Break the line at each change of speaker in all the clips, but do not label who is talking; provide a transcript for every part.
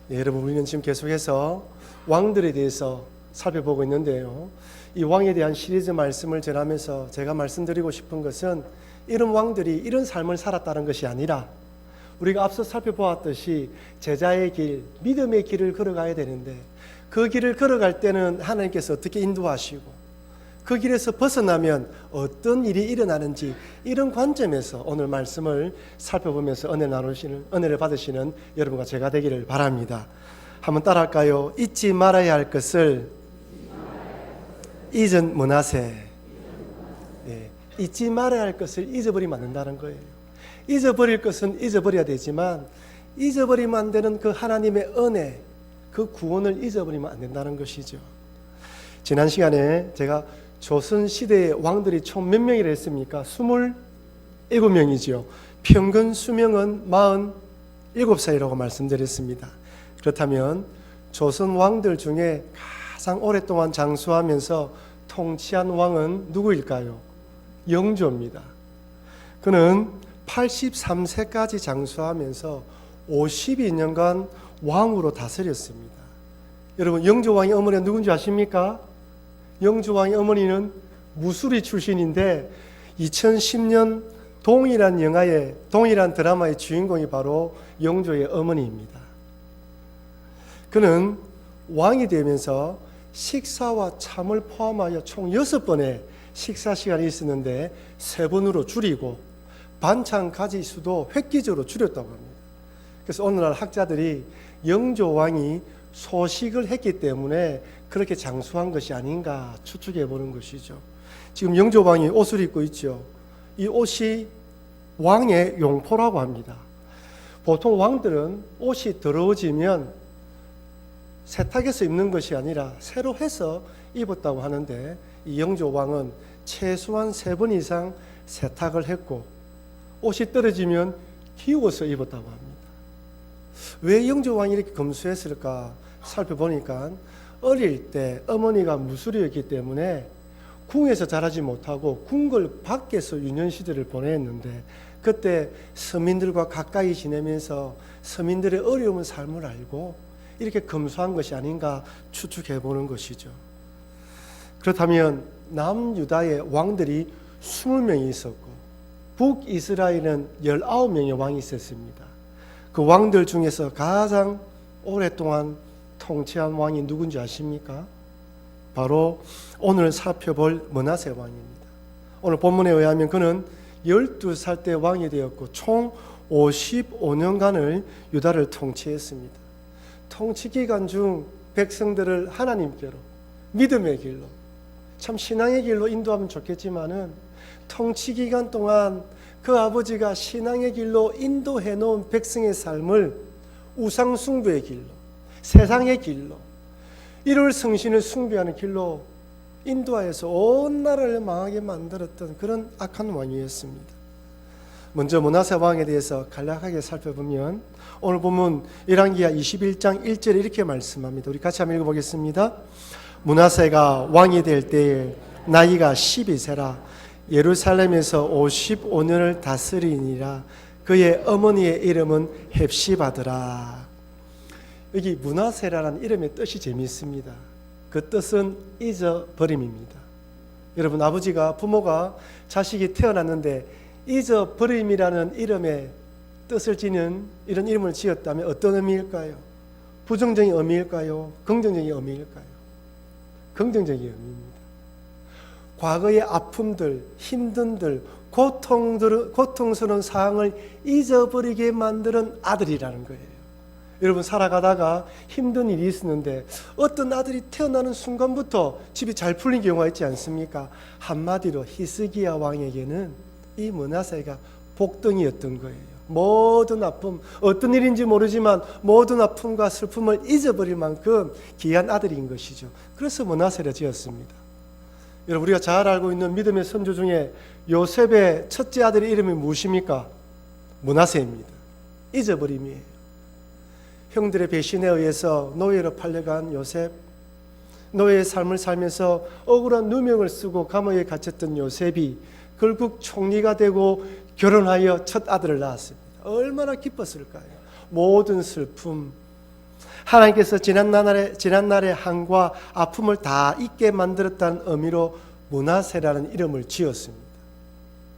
여러분, 우리는 지금 계속해서 왕들에 대해서 살펴보고 있는데요. 이 왕에 대한 시리즈 말씀을 전하면서 제가 말씀드리고 싶은 것은 이런 왕들이 이런 삶을 살았다는 것이 아니라 우리가 앞서 살펴보았듯이 제자의 길, 믿음의 길을 걸어가야 되는데 그 길을 걸어갈 때는 하나님께서 어떻게 인도하시고 그 길에서 벗어나면 어떤 일이 일어나는지 이런 관점에서 오늘 말씀을 살펴보면서 은혜를 받으시는 여러분과 제가 되기를 바랍니다. 한번 따라할까요? 잊지 말아야 할 것을 잊은 문하세. 네, 잊지 말아야 할 것을 잊어버리면 안 된다는 거예요. 잊어버릴 것은 잊어버려야 되지만 잊어버리면 안 되는 그 하나님의 은혜, 그 구원을 잊어버리면 안 된다는 것이죠. 지난 시간에 제가 조선시대의 왕들이 총 몇 명이라 했습니까? 27명이지요. 평균 수명은 47살이라고 말씀드렸습니다. 그렇다면 조선 왕들 중에 가장 오랫동안 장수하면서 통치한 왕은 누구일까요? 영조입니다. 그는 83세까지 장수하면서 52년간 왕으로 다스렸습니다. 여러분, 영조왕의 어머니가 누군지 아십니까? 영조왕의 어머니는 무술이 출신인데 2010년 동일한 드라마의 주인공이 바로 영조의 어머니입니다. 그는 왕이 되면서 식사와 참을 포함하여 총 6번의 식사 시간이 있었는데 3번으로 줄이고 반찬 가지수도 획기적으로 줄였다고 합니다. 그래서 오늘날 학자들이 영조왕이 소식을 했기 때문에 그렇게 장수한 것이 아닌가 추측해 보는 것이죠. 지금 영조왕이 옷을 입고 있죠. 이 옷이 왕의 용포라고 합니다. 보통 왕들은 옷이 더러워지면 세탁해서 입는 것이 아니라 새로 해서 입었다고 하는데 이 영조왕은 최소한 3번 이상 세탁을 했고 옷이 떨어지면 기워서 입었다고 합니다. 왜 영조왕이 이렇게 검소했을까 살펴보니까 어릴 때 어머니가 무술이었기 때문에 궁에서 자라지 못하고 궁궐 밖에서 유년시대를 보냈는데 그때 서민들과 가까이 지내면서 서민들의 어려운 삶을 알고 이렇게 검소한 것이 아닌가 추측해 보는 것이죠. 그렇다면 남유다의 왕들이 20명이 있었고 북이스라엘은 19명의 왕이 있었습니다. 그 왕들 중에서 가장 오랫동안 통치한 왕이 누군지 아십니까? 바로 오늘 살펴볼 므낫세 왕입니다. 오늘 본문에 의하면 그는 12살 때 왕이 되었고 총 55년간을 유다를 통치했습니다. 통치 기간 중 백성들을 하나님께로 믿음의 길로 참 신앙의 길로 인도하면 좋겠지만은 통치 기간 동안 그 아버지가 신앙의 길로 인도해 놓은 백성의 삶을 우상 숭배의 길로 세상의 길로 이를 성신을 숭배하는 길로 인도하여서 온 나라를 망하게 만들었던 그런 악한 왕이었습니다. 먼저 므낫세 왕에 대해서 간략하게 살펴보면 오늘 보면 열왕기하 21장 1절에 이렇게 말씀합니다. 우리 같이 한번 읽어보겠습니다. 므낫세가 왕이 될 때에 나이가 12세라 예루살렘에서 55년을 다스리니라. 그의 어머니의 이름은 헵시바더라. 여기 므낫세라는 이름의 뜻이 재미있습니다. 그 뜻은 잊어버림입니다. 여러분, 부모가 자식이 태어났는데 잊어버림이라는 이름의 뜻을 지닌 이런 이름을 지었다면 어떤 의미일까요? 부정적인 의미일까요? 긍정적인 의미일까요? 긍정적인 의미입니다. 과거의 아픔들, 힘든들, 고통스러운 상황을 잊어버리게 만드는 아들이라는 거예요. 여러분, 살아가다가 힘든 일이 있었는데 어떤 아들이 태어나는 순간부터 집이 잘 풀린 경우가 있지 않습니까? 한마디로 히스기야 왕에게는 이 므낫세가 복덩이였던 거예요. 모든 아픔, 어떤 일인지 모르지만 모든 아픔과 슬픔을 잊어버릴 만큼 귀한 아들인 것이죠. 그래서 므낫세를 지었습니다. 여러분, 우리가 잘 알고 있는 믿음의 선조 중에 요셉의 첫째 아들의 이름이 무엇입니까? 므낫세입니다. 잊어버림이에요. 형들의 배신에 의해서 노예로 팔려간 요셉, 노예의 삶을 살면서 억울한 누명을 쓰고 감옥에 갇혔던 요셉이 결국 총리가 되고 결혼하여 첫 아들을 낳았습니다. 얼마나 기뻤을까요? 모든 슬픔, 하나님께서 지난날의 한과 아픔을 다 잊게 만들었다는 의미로 므낫세라는 이름을 지었습니다.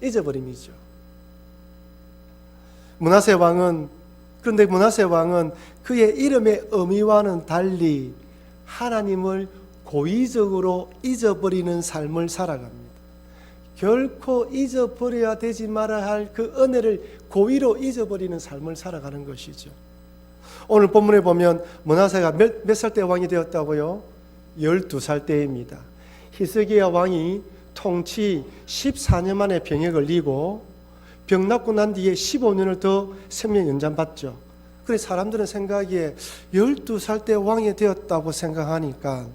잊어버림이죠. 그런데 므낫세 왕은 그의 이름의 의미와는 달리 하나님을 고의적으로 잊어버리는 삶을 살아갑니다. 결코 잊어버려야 되지 말아야 할 그 은혜를 고의로 잊어버리는 삶을 살아가는 것이죠. 오늘 본문에 보면 므낫세가 몇 살 때 왕이 되었다고요? 12살 때입니다. 히스기야 왕이 통치 14년 만에 병에 걸리고 병 낫고 난 뒤에 15년을 더 생명 연장받죠. 그래서 사람들은 생각에 12살 때 왕이 되었다고 생각하니까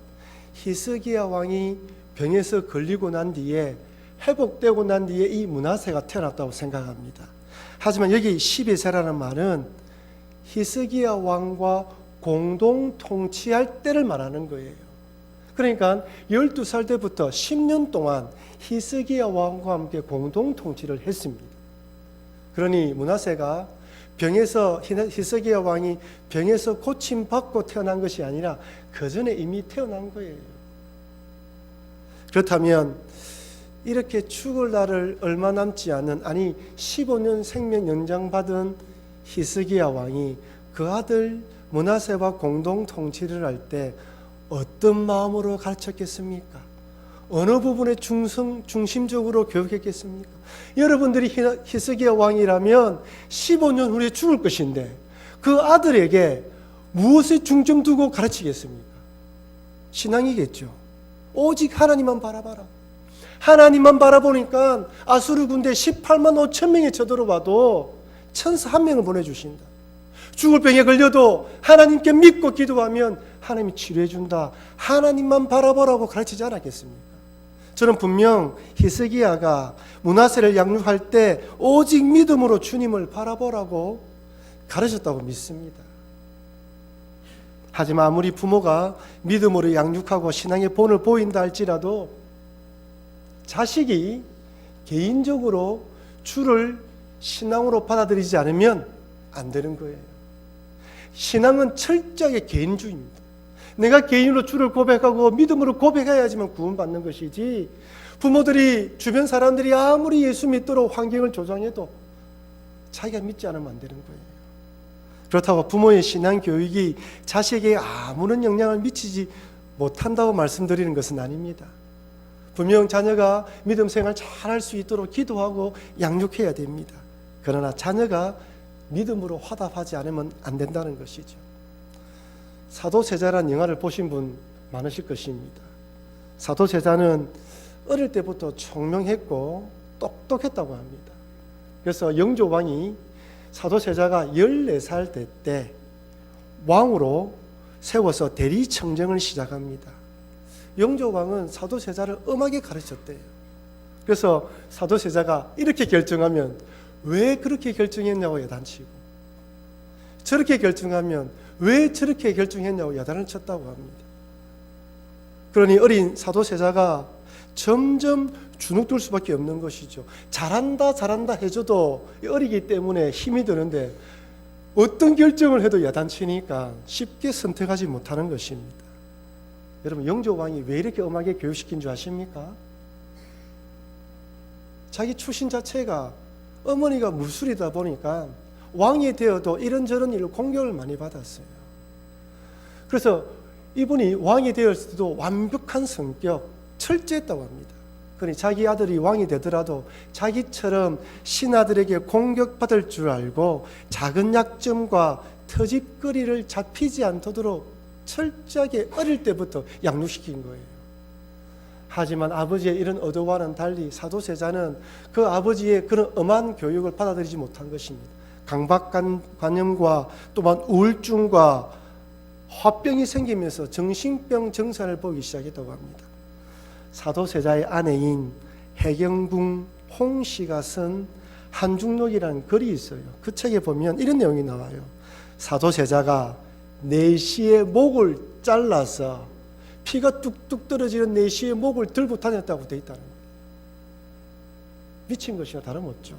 히스기야 왕이 병에서 걸리고 난 뒤에 회복되고 난 뒤에 이 므낫세가 태어났다고 생각합니다. 하지만 여기 12세라는 말은 히스기야 왕과 공동 통치할 때를 말하는 거예요. 그러니까 12살 때부터 10년 동안 히스기야 왕과 함께 공동 통치를 했습니다. 그러니 므낫세가 히스기야 왕이 병에서 고침받고 태어난 것이 아니라 그 전에 이미 태어난 거예요. 그렇다면 이렇게 죽을 날을 얼마 남지 않은 15년 생명 연장받은 히스기야 왕이 그 아들 므낫세와 공동 통치를 할 때 어떤 마음으로 가르쳤겠습니까? 어느 부분에 중심적으로 교육했겠습니까? 여러분들이 히스기야 왕이라면 15년 후에 죽을 것인데 그 아들에게 무엇에 중점 두고 가르치겠습니까? 신앙이겠죠. 오직 하나님만 바라봐라. 하나님만 바라보니까 아수르 군대 18만 5천 명이 쳐들어와도 천사 한 명을 보내주신다. 죽을 병에 걸려도 하나님께 믿고 기도하면 하나님이 치료해 준다. 하나님만 바라보라고 가르치지 않았겠습니까? 저는 분명 히스기야가 므낫세를 양육할 때 오직 믿음으로 주님을 바라보라고 가르쳤다고 믿습니다. 하지만 아무리 부모가 믿음으로 양육하고 신앙의 본을 보인다 할지라도 자식이 개인적으로 주를 신앙으로 받아들이지 않으면 안 되는 거예요. 신앙은 철저하게 개인주의입니다. 내가 개인으로 주를 고백하고 믿음으로 고백해야지만 구원받는 것이지, 부모들이, 주변 사람들이 아무리 예수 믿도록 환경을 조장해도 자기가 믿지 않으면 안 되는 거예요. 그렇다고 부모의 신앙 교육이 자식에게 아무런 영향을 미치지 못한다고 말씀드리는 것은 아닙니다. 분명 자녀가 믿음 생활 잘할 수 있도록 기도하고 양육해야 됩니다. 그러나 자녀가 믿음으로 화답하지 않으면 안 된다는 것이죠. 사도세자라는 영화를 보신 분 많으실 것입니다. 사도세자는 어릴 때부터 총명했고 똑똑했다고 합니다. 그래서 영조왕이 사도세자가 14살 될 때 왕으로 세워서 대리청정을 시작합니다. 영조왕은 사도세자를 엄하게 가르쳤대요. 그래서 사도세자가 이렇게 결정하면 왜 그렇게 결정했냐고 야단치고, 저렇게 결정하면 왜 저렇게 결정했냐고 야단을 쳤다고 합니다. 그러니 어린 사도세자가 점점 주눅들 수밖에 없는 것이죠. 잘한다 해줘도 어리기 때문에 힘이 드는데 어떤 결정을 해도 야단치니까 쉽게 선택하지 못하는 것입니다. 여러분, 영조왕이 왜 이렇게 엄하게 교육시킨 줄 아십니까? 자기 출신 자체가 어머니가 무술이다 보니까 왕이 되어도 이런저런 일로 공격을 많이 받았어요. 그래서 이분이 왕이 되었을 때도 완벽한 성격, 철저했다고 합니다. 그러니 자기 아들이 왕이 되더라도 자기처럼 신하들에게 공격받을 줄 알고 작은 약점과 터집거리를 잡히지 않도록 철저하게 어릴 때부터 양육시킨 거예요. 하지만 아버지의 이런 의도와는 달리 사도세자는 그 아버지의 그런 엄한 교육을 받아들이지 못한 것입니다. 강박관념과 또한 우울증과 화병이 생기면서 정신병 증상을 보기 시작했다고 합니다. 사도세자의 아내인 해경궁 홍씨가 쓴 한중록이라는 글이 있어요. 그 책에 보면 이런 내용이 나와요. 사도세자가 내시의 목을 잘라서 피가 뚝뚝 떨어지는 내시의 목을 들고 다녔다고 되어 있다는 거예요. 미친 것이나 다름없죠.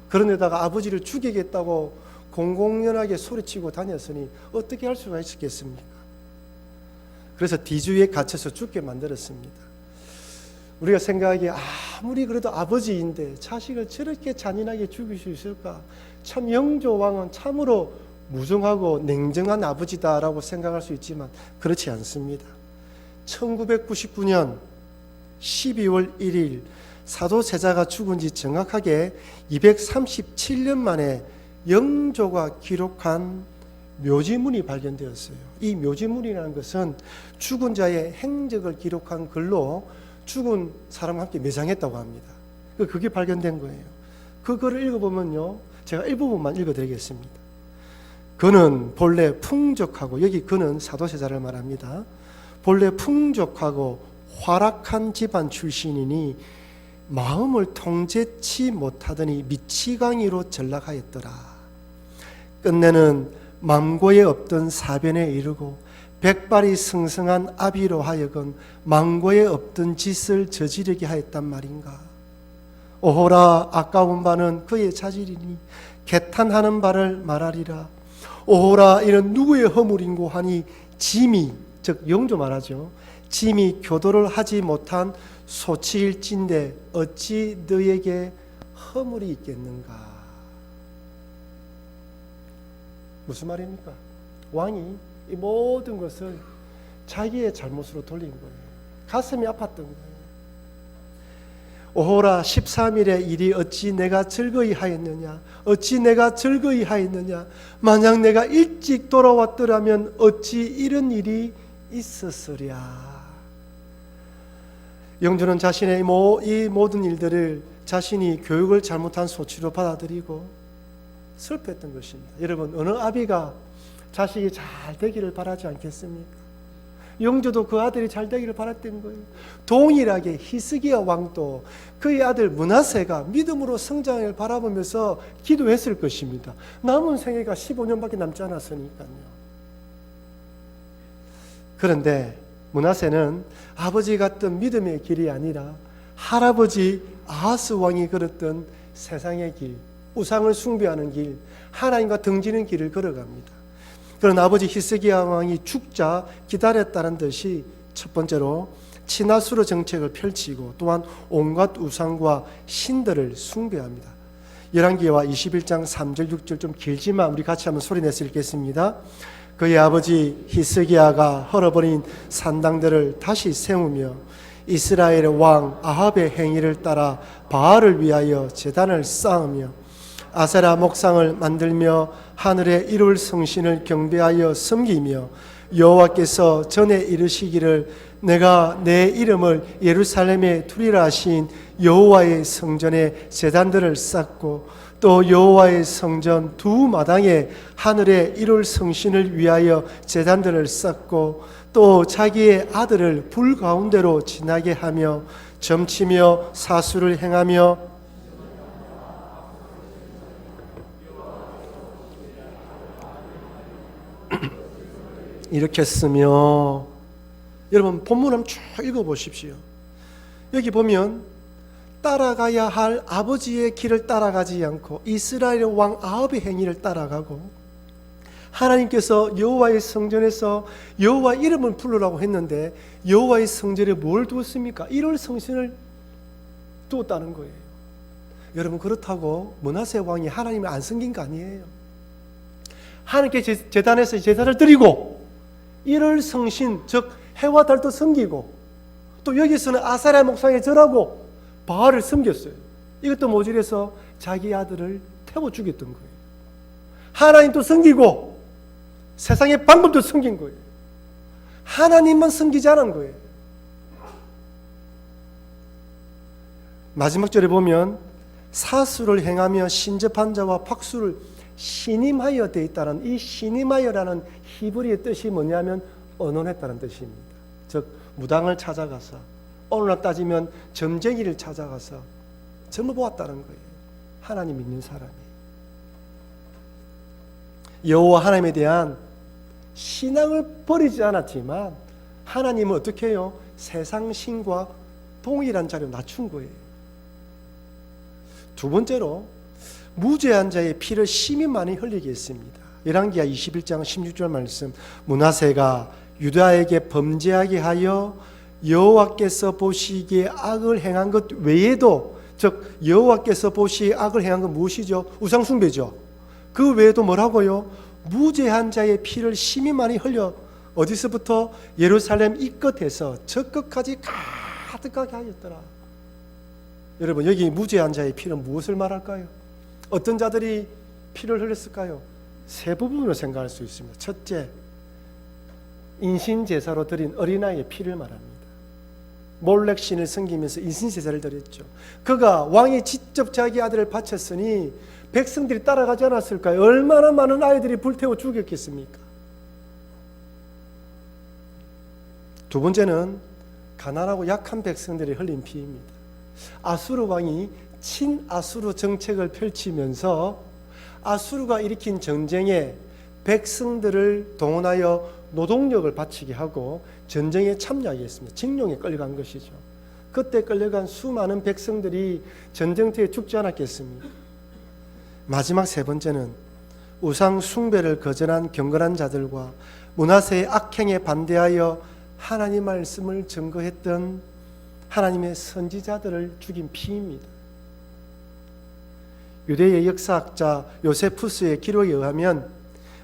그런데다가 아버지를 죽이겠다고 공공연하게 소리치고 다녔으니 어떻게 할 수가 있었겠습니까? 그래서 뒤주위에 갇혀서 죽게 만들었습니다. 우리가 생각하기에 아무리 그래도 아버지인데 자식을 저렇게 잔인하게 죽일 수 있을까? 참 영조왕은 참으로 무정하고 냉정한 아버지다라고 생각할 수 있지만 그렇지 않습니다. 1999년 12월 1일 사도세자가 죽은 지 정확하게 237년 만에 영조가 기록한 묘지문이 발견되었어요. 이 묘지문이라는 것은 죽은 자의 행적을 기록한 글로 죽은 사람과 함께 매장했다고 합니다. 그게 발견된 거예요. 그거를 읽어보면요, 제가 일부분만 읽어드리겠습니다. 그는 본래 풍족하고, 여기 그는 사도세자를 말합니다. 본래 풍족하고 활악한 집안 출신이니 마음을 통제치 못하더니 미치광이로 전락하였더라. 끝내는 망고에 없던 사변에 이르고 백발이 승승한 아비로 하여금 망고에 없던 짓을 저지르게 하였단 말인가. 오호라, 아까운 바는 그의 자질이니 개탄하는 바를 말하리라. 오호라, 이는 누구의 허물인고 하니 짐이, 즉 영조 말하죠, 짐이 교도를 하지 못한 소치일진데 어찌 너에게 허물이 있겠는가. 무슨 말입니까? 왕이 이 모든 것을 자기의 잘못으로 돌린 거예요. 가슴이 아팠던 거예요. 오호라, 13일의 일이 어찌 내가 즐거이 하였느냐. 어찌 내가 즐거이 하였느냐. 만약 내가 일찍 돌아왔더라면 어찌 이런 일이 있었으랴. 영조는 자신의 이 모든 일들을 자신이 교육을 잘못한 소치로 받아들이고 슬펐던 것입니다. 여러분, 어느 아비가 자식이 잘 되기를 바라지 않겠습니까? 영조도 그 아들이 잘 되기를 바랐던 거예요. 동일하게 히스기야 왕도 그의 아들 므낫세가 믿음으로 성장을 바라보면서 기도했을 것입니다. 남은 생애가 15년밖에 남지 않았으니까요. 그런데 므낫세는 아버지 같던 믿음의 길이 아니라 할아버지 아하스 왕이 걸었던 세상의 길, 우상을 숭배하는 길, 하나님과 등지는 길을 걸어갑니다. 그런 아버지 히스기야 왕이 죽자 기다렸다는 듯이 첫 번째로 친하수로 정책을 펼치고 또한 온갖 우상과 신들을 숭배합니다. 열왕기와 21장 3절 6절 좀 길지만 우리 같이 한번 소리내서 읽겠습니다. 그의 아버지 히스기야가 헐어버린 산당들을 다시 세우며 이스라엘의 왕 아합의 행위를 따라 바알을 위하여 제단을 쌓으며 아세라 목상을 만들며 하늘의 이룰 성신을 경배하여 섬기며 여호와께서 전에 이르시기를 내가 내 이름을 예루살렘에 두리라 하신 여호와의 성전에 제단들을 쌓고 또 여호와의 성전 두 마당에 하늘의 이룰 성신을 위하여 제단들을 쌓고 또 자기의 아들을 불 가운데로 지나게 하며 점치며 사수를 행하며 이렇게 쓰며, 여러분 본문 한번 쭉 읽어보십시오. 여기 보면 따라가야 할 아버지의 길을 따라가지 않고 이스라엘 왕 아합의 행위를 따라가고 하나님께서 여호와의 성전에서 여호와 이름을 부르라고 했는데 여호와의 성전에 뭘 두었습니까? 이럴 성신을 두었다는 거예요. 여러분, 그렇다고 므낫세 왕이 하나님을 안 섬긴 거 아니에요. 하나님께 제단에서 제사를 드리고 이럴 성신, 즉 해와 달도 섬기고 또 여기서는 아사랴 목상에 절하고 바알을 섬겼어요. 이것도 모질해서 자기 아들을 태워 죽였던 거예요. 하나님도 섬기고 세상의 방법도 섬긴 거예요. 하나님만 섬기지 않은 거예요. 마지막 절에 보면 사수를 행하며 신접한 자와 박수를 신임하여 되어 있다는, 이 신임하여라는 히브리의 뜻이 뭐냐면 언언했다는 뜻입니다. 즉 무당을 찾아가서, 오늘날 따지면 점쟁이를 찾아가서 점을 보았다는 거예요. 하나님 믿는 사람이 여호와 하나님에 대한 신앙을 버리지 않았지만 하나님은 어떻게 해요? 세상 신과 동일한 자리로 낮춘 거예요. 두 번째로 무죄한 자의 피를 심히 많이 흘리게 했습니다. 열왕기하 21장 16절 말씀, 므낫세가 유다에게 범죄하게 하여 여호와께서 보시기에 악을 행한 것 외에도, 즉 여호와께서 보시기에 악을 행한 건 무엇이죠? 우상숭배죠. 그 외에도 뭐라고요? 무죄한 자의 피를 심히 많이 흘려 어디서부터? 예루살렘 이 끝에서 저 끝까지 가득하게 하였더라. 여러분, 여기 무죄한 자의 피는 무엇을 말할까요? 어떤 자들이 피를 흘렸을까요? 세 부분으로 생각할 수 있습니다. 첫째, 인신제사로 드린 어린아이의 피를 말합니다. 몰렉 신을 섬기면서 인신제사를 드렸죠. 그가 왕이 직접 자기 아들을 바쳤으니 백성들이 따라가지 않았을까요? 얼마나 많은 아이들이 불태워 죽였겠습니까? 두 번째는 가난하고 약한 백성들이 흘린 피입니다. 아수르 왕이 친아수르 정책을 펼치면서 아수르가 일으킨 전쟁에 백성들을 동원하여 노동력을 바치게 하고 전쟁에 참여하게 했습니다. 징용에 끌려간 것이죠. 그때 끌려간 수많은 백성들이 전쟁터에 죽지 않았겠습니까? 마지막 세 번째는 우상 숭배를 거절한 경건한 자들과 므낫세의 악행에 반대하여 하나님 말씀을 증거했던 하나님의 선지자들을 죽인 피입니다. 유대의 역사학자 요세푸스의 기록에 의하면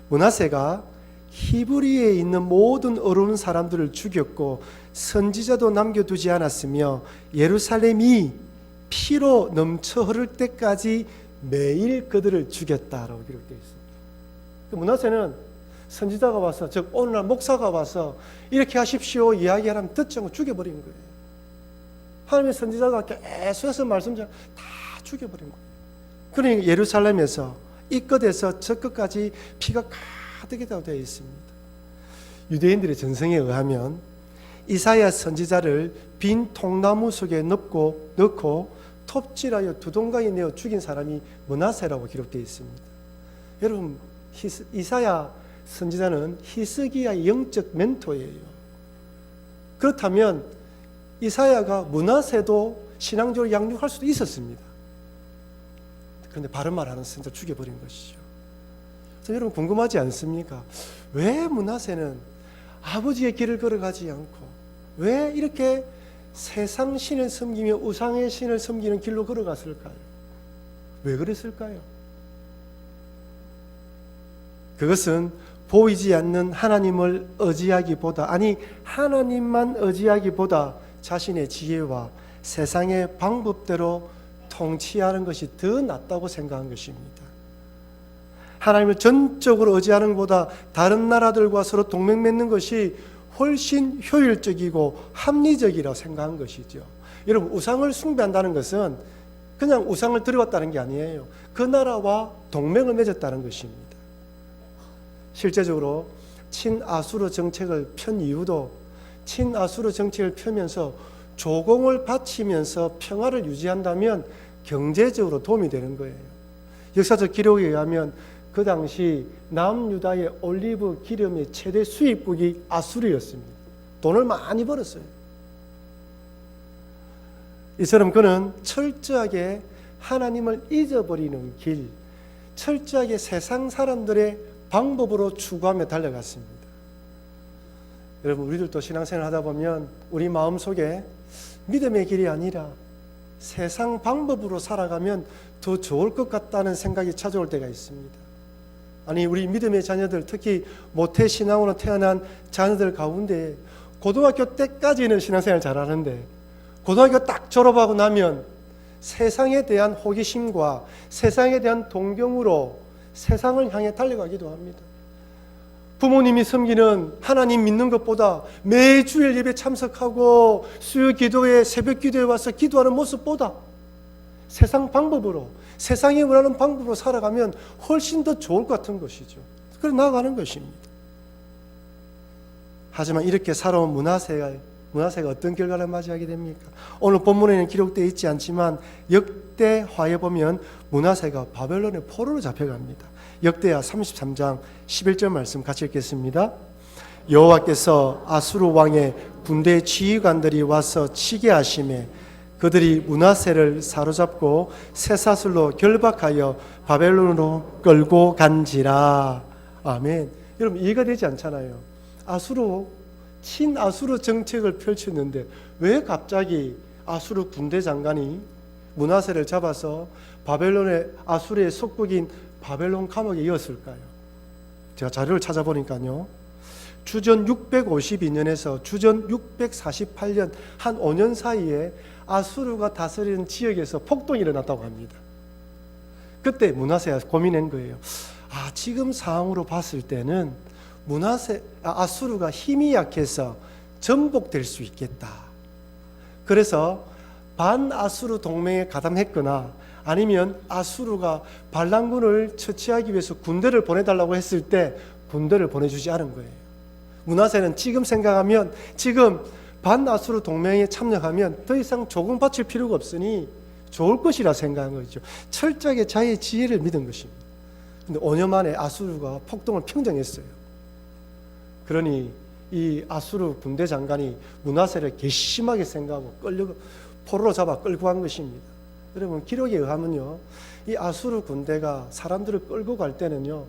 므낫세가 히브리에 있는 모든 어려운 사람들을 죽였고 선지자도 남겨두지 않았으며 예루살렘이 피로 넘쳐 흐를 때까지 매일 그들을 죽였다라고 기록되어 있습니다. 므낫세는 선지자가 와서, 즉 오늘날 목사가 와서 이렇게 하십시오 이야기하면 듣지 않고 죽여버린 거예요. 하나님의 선지자가 계속해서 말씀을 다 죽여버린 거예요. 그러니까 예루살렘에서 이 끝에서 저 끝까지 피가 가득하다고 되어 있습니다. 유대인들의 전성에 의하면 이사야 선지자를 빈 통나무 속에 넣고 톱질하여 두동강에 내어 죽인 사람이 므낫세라고 기록되어 있습니다. 여러분, 이사야 선지자는 히스기야의 영적 멘토예요. 그렇다면 이사야가 므낫세도 신앙적으로 양육할 수도 있었습니다. 그런데 바른 말하는 선지자 죽여버린 것이죠. 그래서 여러분 궁금하지 않습니까? 왜 므낫세는 아버지의 길을 걸어가지 않고 왜 이렇게 세상 신을 섬기며 우상의 신을 섬기는 길로 걸어갔을까요? 왜 그랬을까요? 그것은 보이지 않는 하나님을 의지하기보다, 아니 하나님만 의지하기보다 자신의 지혜와 세상의 방법대로 통치하는 것이 더 낫다고 생각한 것입니다. 하나님을 전적으로 의지하는 것보다 다른 나라들과 서로 동맹 맺는 것이 훨씬 효율적이고 합리적이라고 생각한 것이죠. 여러분, 우상을 숭배한다는 것은 그냥 우상을 들여왔다는 게 아니에요. 그 나라와 동맹을 맺었다는 것입니다. 실제적으로 친아수르 정책을 편 이유도 친아수르 정책을 펴면서 조공을 바치면서 평화를 유지한다면 경제적으로 도움이 되는 거예요. 역사적 기록에 의하면 그 당시 남유다의 올리브 기름의 최대 수입국이 아수르였습니다. 돈을 많이 벌었어요. 이처럼 그는 철저하게 하나님을 잊어버리는 길, 철저하게 세상 사람들의 방법으로 추구하며 달려갔습니다. 여러분, 우리들도 신앙생활 하다 보면 우리 마음속에 믿음의 길이 아니라 세상 방법으로 살아가면 더 좋을 것 같다는 생각이 찾아올 때가 있습니다. 아니, 우리 믿음의 자녀들, 특히 모태신앙으로 태어난 자녀들 가운데 고등학교 때까지는 신앙생활 잘하는데 고등학교 딱 졸업하고 나면 세상에 대한 호기심과 세상에 대한 동경으로 세상을 향해 달려가기도 합니다. 부모님이 섬기는 하나님 믿는 것보다 매주일 예배 참석하고 수요 기도회, 새벽 기도에 와서 기도하는 모습보다 세상 방법으로, 세상이 원하는 방법으로 살아가면 훨씬 더 좋을 것 같은 것이죠. 그래 나아가는 것입니다. 하지만 이렇게 살아온 므낫세가 어떤 결과를 맞이하게 됩니까? 오늘 본문에는 기록되어 있지 않지만 역대하에 보면 므낫세가 바벨론의 포로로 잡혀갑니다. 역대하 33장 11절 말씀 같이 읽겠습니다. 여호와께서 아수르 왕의 군대 지휘관들이 와서 치게 하심에 그들이 므낫세를 사로잡고 쇠사슬로 결박하여 바벨론으로 끌고 간지라. 아멘. 여러분, 이해가 되지 않잖아요. 친아수르 정책을 펼쳤는데 왜 갑자기 아수르 군대 장관이 므낫세를 잡아서 바벨론의 아수르의 속국인 바벨론 감옥에 이었을까요? 제가 자료를 찾아보니까요, 주전 652년에서 주전 648년 한 5년 사이에 아수르가 다스리는 지역에서 폭동이 일어났다고 합니다. 그때 므낫세가 고민한 거예요. 지금 상황으로 봤을 때는 아수르가 힘이 약해서 전복될 수 있겠다. 그래서 반아수르 동맹에 가담했거나 아니면 아수르가 반란군을 처치하기 위해서 군대를 보내달라고 했을 때 군대를 보내주지 않은 거예요. 므낫세는 지금 생각하면, 지금 반아수르 동맹에 참여하면 더 이상 조공 바칠 필요가 없으니 좋을 것이라 생각한 거죠. 철저하게 자기의 지혜를 믿은 것입니다. 근데 5년 만에 아수르가 폭동을 평정했어요. 그러니 이 아수르 군대 장관이 므낫세를 괘씸하게 생각하고 포로로 잡아 끌고 간 것입니다. 여러분, 기록에 의하면요, 이 아수르 군대가 사람들을 끌고 갈 때는요,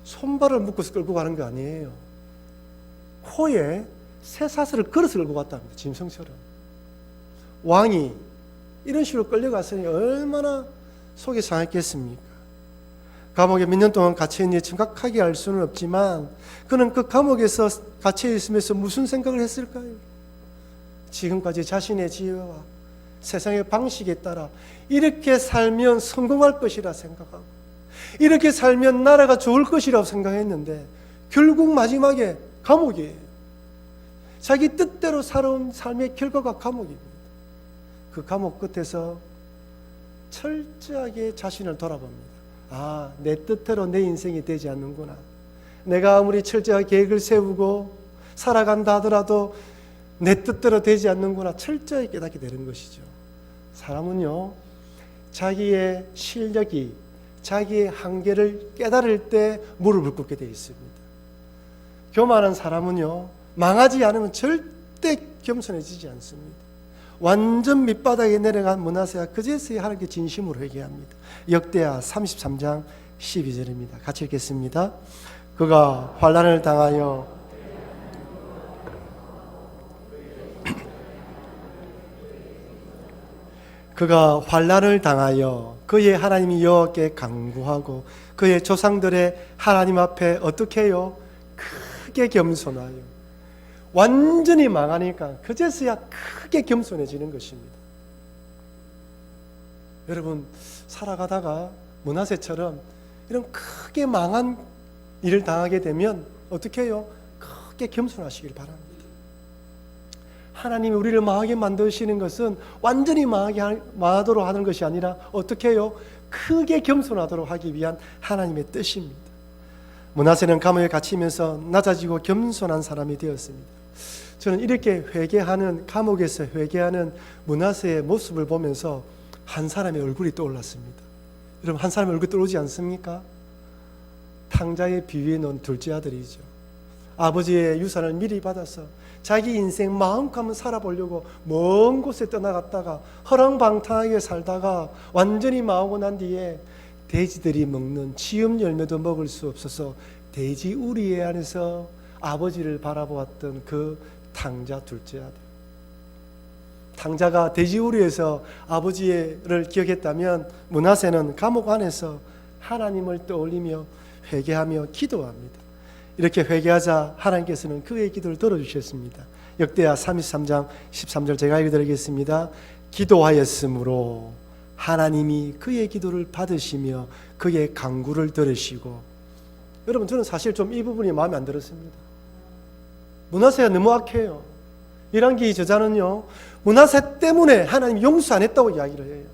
손발을 묶어서 끌고 가는 거 아니에요. 코에 쇠사슬을 걸어서 끌고 갔답니다. 짐승처럼. 왕이 이런 식으로 끌려갔으니 얼마나 속이 상했겠습니까? 감옥에 몇 년 동안 갇혀있는지 정확하게 알 수는 없지만 그는 그 감옥에서 갇혀있으면서 무슨 생각을 했을까요? 지금까지 자신의 지혜와 세상의 방식에 따라 이렇게 살면 성공할 것이라 생각하고 이렇게 살면 나라가 좋을 것이라고 생각했는데 결국 마지막에 감옥이에요. 자기 뜻대로 살아온 삶의 결과가 감옥입니다. 그 감옥 끝에서 철저하게 자신을 돌아봅니다. 내 뜻대로 내 인생이 되지 않는구나. 내가 아무리 철저하게 계획을 세우고 살아간다 하더라도 내 뜻대로 되지 않는구나. 철저히 깨닫게 되는 것이죠. 사람은요, 자기의 실력이 자기의 한계를 깨달을 때 무릎을 꿇게 되어 있습니다. 교만한 사람은요, 망하지 않으면 절대 겸손해지지 않습니다. 완전 밑바닥에 내려간 므낫세가 그제서야 하나님께 진심으로 회개합니다. 역대하 33장 12절입니다. 같이 읽겠습니다. 그가 환난을 당하여 그의 하나님 여호와께 간구하고 그의 조상들의 하나님 앞에 어떻게 해요? 크게 겸손하여. 완전히 망하니까 그제서야 크게 겸손해지는 것입니다. 여러분, 살아가다가 므낫세처럼 이런 크게 망한 일을 당하게 되면 어떻게 해요? 크게 겸손하시길 바랍니다. 하나님이 우리를 망하게 만드시는 것은 완전히 망하도록 하는 것이 아니라 어떻게 해요? 크게 겸손하도록 하기 위한 하나님의 뜻입니다. 므낫세는 감옥에 갇히면서 낮아지고 겸손한 사람이 되었습니다. 저는 이렇게 감옥에서 회개하는 므낫세의 모습을 보면서 한 사람의 얼굴이 떠올랐습니다. 여러분, 한 사람의 얼굴이 떠오르지 않습니까? 탕자의 비위에 놓은 둘째 아들이죠. 아버지의 유산을 미리 받아서 자기 인생 마음껏 한번 살아보려고 먼 곳에 떠나갔다가 허랑방탕하게 살다가 완전히 망하고 난 뒤에 돼지들이 먹는 지음 열매도 먹을 수 없어서 돼지 우리 안에서 아버지를 바라보았던 그 탕자 둘째 아들. 탕자가 돼지 우리에서 아버지를 기억했다면 므낫세는 감옥 안에서 하나님을 떠올리며 회개하며 기도합니다. 이렇게 회개하자 하나님께서는 그의 기도를 들어주셨습니다. 역대하 33장 13절 제가 읽어드리겠습니다. 기도하였으므로 하나님이 그의 기도를 받으시며 그의 간구를 들으시고. 여러분, 저는 사실 좀 이 부분이 마음에 안 들었습니다. 므낫세가 너무 악해요. 열왕기 저자는요, 므낫세 때문에 하나님 용서 안 했다고 이야기를 해요.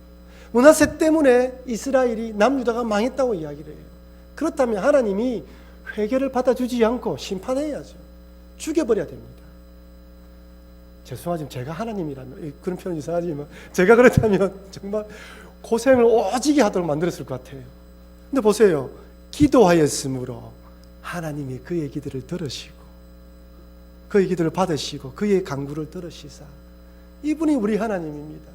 므낫세 때문에 이스라엘이 남유다가 망했다고 이야기를 해요. 그렇다면 하나님이 회개를 받아주지 않고 심판해야죠. 죽여버려야 됩니다. 죄송하지만 제가 하나님이라면, 그런 표현 이상하지만 제가 그렇다면 정말 고생을 오지게 하도록 만들었을 것 같아요. 근데 보세요. 기도하였으므로 하나님이 그의 기도를 들으시고 그의 기도를 받으시고 그의 간구를 들으시사. 이분이 우리 하나님입니다.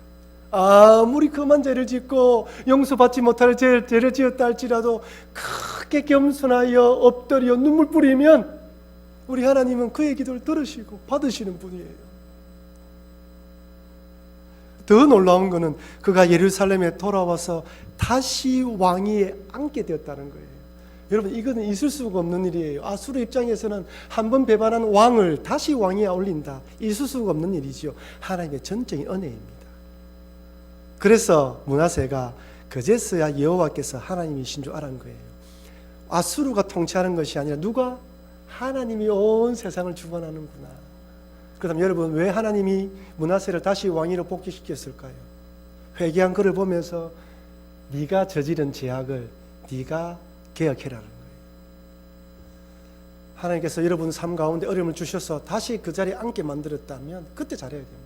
아무리 그만 죄를 짓고 용서받지 못할 죄를 지었다 할지라도 크게 겸손하여 엎드려 눈물 뿌리면 우리 하나님은 그의 기도를 들으시고 받으시는 분이에요. 더 놀라운 것은 그가 예루살렘에 돌아와서 다시 왕위에 앉게 되었다는 거예요. 여러분, 이거는 있을 수가 없는 일이에요. 아수르 입장에서는 한 번 배반한 왕을 다시 왕위에 올린다, 있을 수가 없는 일이죠. 하나님의 전적인 은혜입니다. 그래서 므낫세가 그제서야 여호와께서 하나님이신 줄 알은 거예요. 아수르가 통치하는 것이 아니라 누가? 하나님이 온 세상을 주관하는구나. 그다음 여러분, 왜 하나님이 므낫세를 다시 왕위로 복귀시켰을까요? 회개한 그를 보면서 네가 저지른 죄악을 네가 개혁해라는 거예요. 하나님께서 여러분 삶 가운데 어려움을 주셔서 다시 그 자리에 앉게 만들었다면 그때 잘해야 됩니다.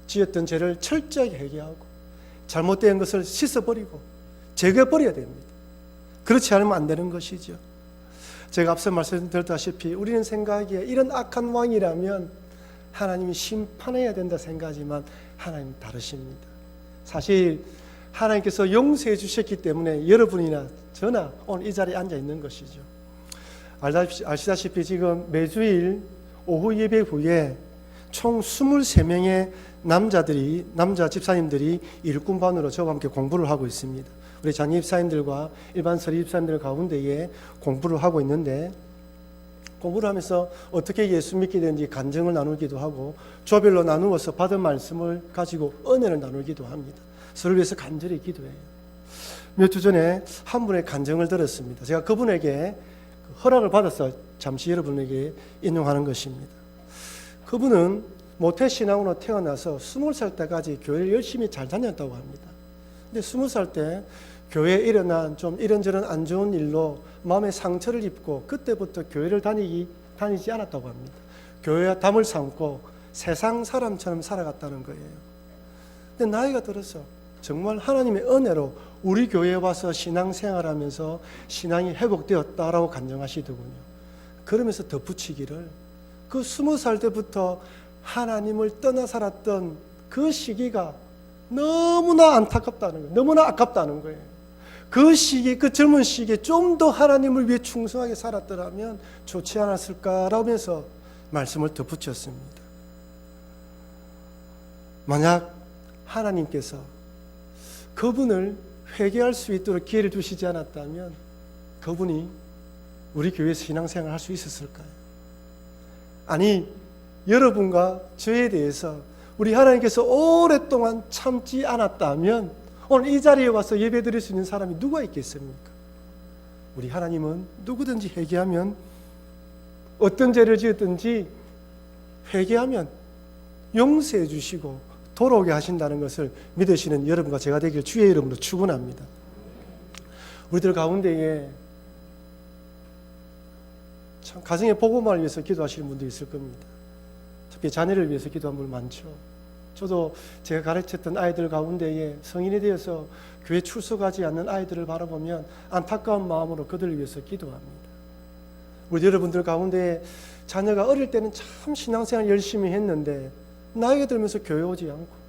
지었던 죄를 철저하게 회개하고 잘못된 것을 씻어버리고 제거해버려야 됩니다. 그렇지 않으면 안 되는 것이죠. 제가 앞서 말씀드렸다시피 우리는 생각하기에 이런 악한 왕이라면 하나님이 심판해야 된다 생각하지만 하나님은 다르십니다. 사실 하나님께서 용서해 주셨기 때문에 여러분이나 저나 오늘 이 자리에 앉아 있는 것이죠. 아시다시피 지금 매주일 오후 예배 후에 총 23명의 남자 집사님들이 일꾼반으로 저와 함께 공부를 하고 있습니다. 우리 장례 집사님들과 일반 서리 집사님들 가운데에 공부를 하고 있는데, 공부를 하면서 어떻게 예수 믿게 되는지 간증을 나누기도 하고 조별로 나누어서 받은 말씀을 가지고 은혜를 나누기도 합니다. 서로를 위해서 간절히 기도해요. 몇 주 전에 한 분의 간증을 들었습니다. 제가 그분에게 허락을 받아서 잠시 여러분에게 인용하는 것입니다. 그분은 모태신앙으로 태어나서 20살 때까지 교회를 열심히 잘 다녔다고 합니다. 근데 20살 때 교회에 일어난 좀 이런저런 안 좋은 일로 마음에 상처를 입고 그때부터 교회를 다니지 않았다고 합니다. 교회와 담을 삼고 세상 사람처럼 살아갔다는 거예요. 근데 나이가 들어서 정말 하나님의 은혜로 우리 교회에 와서 신앙생활하면서 신앙이 회복되었다라고 간증하시더군요. 그러면서 덧붙이기를 그 20살 때부터 하나님을 떠나 살았던 그 시기가 너무나 안타깝다는 거예요. 너무나 아깝다는 거예요. 그 시기, 그 젊은 시기에 좀 더 하나님을 위해 충성하게 살았더라면 좋지 않았을까라면서 말씀을 덧붙였습니다. 만약 하나님께서 그분을 회개할 수 있도록 기회를 주시지 않았다면 그분이 우리 교회에서 신앙생활을 할 수 있었을까요? 아니, 여러분과 저에 대해서 우리 하나님께서 오랫동안 참지 않았다면 오늘 이 자리에 와서 예배드릴 수 있는 사람이 누가 있겠습니까? 우리 하나님은 누구든지 회개하면, 어떤 죄를 지었든지 회개하면 용서해 주시고 돌아오게 하신다는 것을 믿으시는 여러분과 제가 되길 주의 이름으로 축원합니다. 우리들 가운데에 참 가정의 복음을 위해서 기도하시는 분도 있을 겁니다. 특히 자녀를 위해서 기도한 분 많죠. 저도 제가 가르쳤던 아이들 가운데에 성인이 되어서 교회 출석하지 않는 아이들을 바라보면 안타까운 마음으로 그들을 위해서 기도합니다. 우리 여러분들 가운데 자녀가 어릴 때는 참 신앙생활 열심히 했는데 나이가 들면서 교회 오지 않고,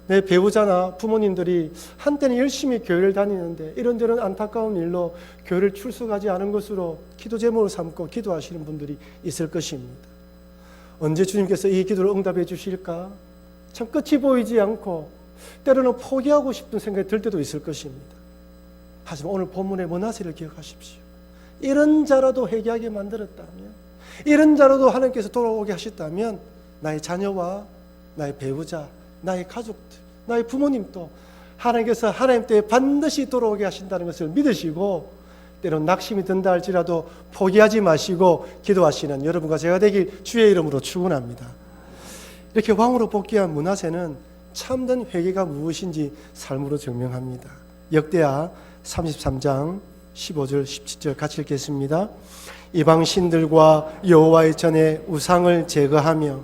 내 배우자나 부모님들이 한때는 열심히 교회를 다니는데 이런저런 안타까운 일로 교회를 출석하지 않은 것으로 기도 제목을 삼고 기도하시는 분들이 있을 것입니다. 언제 주님께서 이 기도를 응답해 주실까? 참 끝이 보이지 않고 때로는 포기하고 싶은 생각이 들 때도 있을 것입니다. 하지만 오늘 본문의 므낫세를 기억하십시오. 이런 자라도 회개하게 만들었다면, 이런 자라도 하나님께서 돌아오게 하셨다면 나의 자녀와 나의 배우자, 나의 가족들, 나의 부모님도 하나님께서 하나님 때에 반드시 돌아오게 하신다는 것을 믿으시고, 때론 낙심이 든다 할지라도 포기하지 마시고 기도하시는 여러분과 제가 되길 주의 이름으로 축원합니다. 이렇게 왕으로 복귀한 므낫세는 참된 회개가 무엇인지 삶으로 증명합니다. 역대하 33장 15절 17절 같이 읽겠습니다. 이방 신들과 여호와의 전에 우상을 제거하며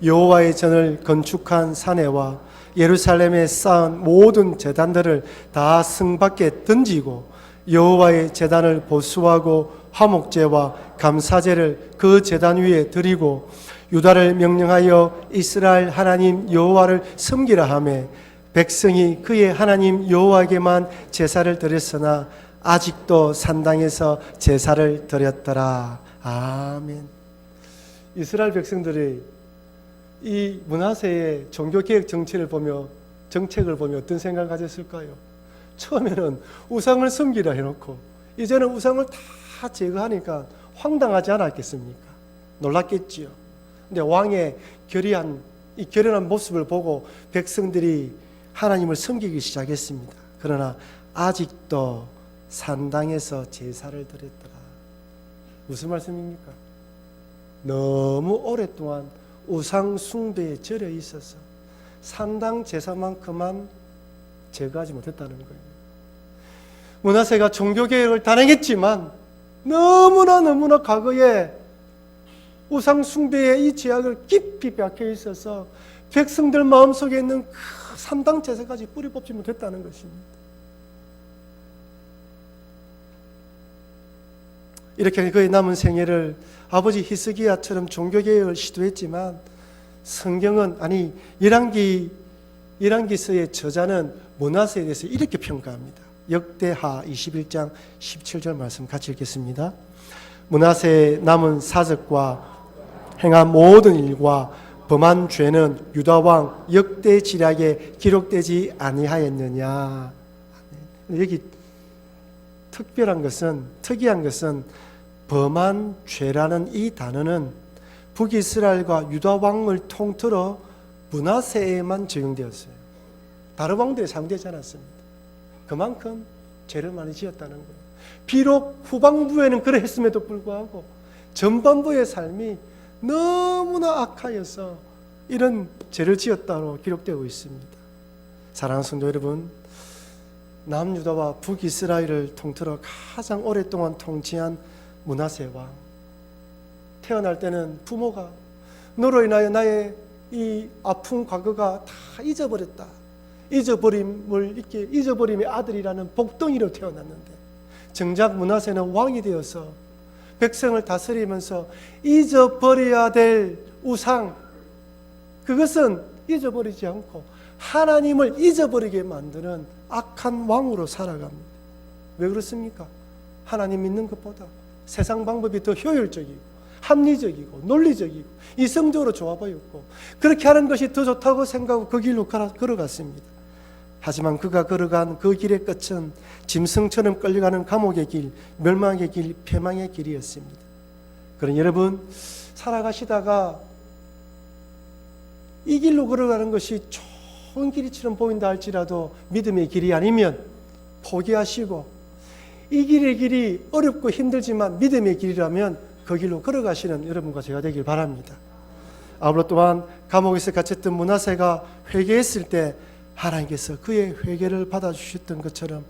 여호와의 전을 건축한 사내와 예루살렘에 쌓은 모든 제단들을 다 성 밖에 던지고 여호와의 제단을 보수하고 화목제와 감사제를 그 제단 위에 드리고 유다를 명령하여 이스라엘 하나님 여호와를 섬기라 하며 백성이 그의 하나님 여호와에게만 제사를 드렸으나 아직도 산당에서 제사를 드렸더라. 아멘. 이스라엘 백성들이 이 므낫세의 종교개혁 정책을 보며 어떤 생각을 가졌을까요? 처음에는 우상을 섬기라 해놓고 이제는 우상을 다 제거하니까 황당하지 않았겠습니까? 놀랐겠지요. 근데 왕의 이 결연한 모습을 보고 백성들이 하나님을 섬기기 시작했습니다. 그러나 아직도 산당에서 제사를 드렸더라. 무슨 말씀입니까? 너무 오랫동안 우상 숭배에 절여 있어서 산당 제사만큼만 제거하지 못했다는 거예요. 므낫세가 종교개혁을 단행했지만 너무나 과거에 우상 숭배의 이 죄악을 깊이 박혀 있어서 백성들 마음속에 있는 그 산당 제사까지 뿌리 뽑지 못했다는 것입니다. 이렇게 그의 남은 생애를 아버지 히스기야처럼 종교개혁을 시도했지만 성경은 열왕기서의 저자는 므낫세에 대해서 이렇게 평가합니다. 역대하 21장 17절 말씀 같이 읽겠습니다. 므낫세의 남은 사적과 행한 모든 일과 범한 죄는 유다 왕 역대 지략에 기록되지 아니하였느냐. 여기 특이한 것은 범한 죄라는 이 단어는 북이스라엘과 유다 왕을 통틀어 므낫세에만 적용되었어요. 다른 왕들에 사용되지 않았습니다. 그만큼 죄를 많이 지었다는 거예요. 비록 후반부에는 그랬음에도 불구하고 전반부의 삶이 너무나 악하여서 이런 죄를 지었다고 기록되고 있습니다. 사랑하는 성도 여러분, 남유다와 북이스라엘을 통틀어 가장 오랫동안 통치한 므낫세 왕, 태어날 때는 부모가 너로 인하여 나의 이 아픈 과거가 다 잊어버렸다. 잊어버림의 아들이라는 복덩이로 태어났는데 정작 므낫세는 왕이 되어서 백성을 다스리면서 잊어버려야 될 우상, 그것은 잊어버리지 않고 하나님을 잊어버리게 만드는 악한 왕으로 살아갑니다. 왜 그렇습니까? 하나님 믿는 것보다 세상 방법이 더 효율적이고 합리적이고 논리적이고 이성적으로 좋아 보였고 그렇게 하는 것이 더 좋다고 생각하고 그 길로 걸어갔습니다. 하지만 그가 걸어간 그 길의 끝은 짐승처럼 끌려가는 감옥의 길, 멸망의 길, 패망의 길이었습니다. 그러니 여러분, 살아가시다가 이 길로 걸어가는 것이 좋은 길이처럼 보인다 할지라도 믿음의 길이 아니면 포기하시고, 이 길이 어렵고 힘들지만 믿음의 길이라면 그 길로 걸어가시는 여러분과 제가 되길 바랍니다. 아울러 또한 감옥에서 갇혔던 므낫세가 회개했을 때 하나님께서 그의 회개를 받아주셨던 것처럼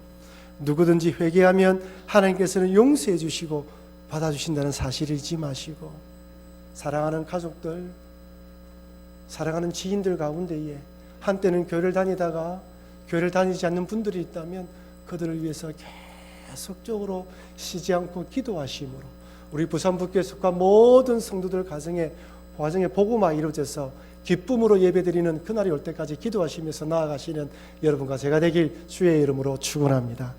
누구든지 회개하면 하나님께서는 용서해 주시고 받아주신다는 사실을 잊지 마시고, 사랑하는 가족들, 사랑하는 지인들 가운데에 한때는 교회를 다니다가 교회를 다니지 않는 분들이 있다면 그들을 위해서 계속적으로 쉬지 않고 기도하심으로 우리 부산북교에 속한 모든 성도들 가정에 복음화 이루어져서 기쁨으로 예배드리는 그날이 올 때까지 기도하시면서 나아가시는 여러분과 제가 되길 주의 이름으로 축원합니다.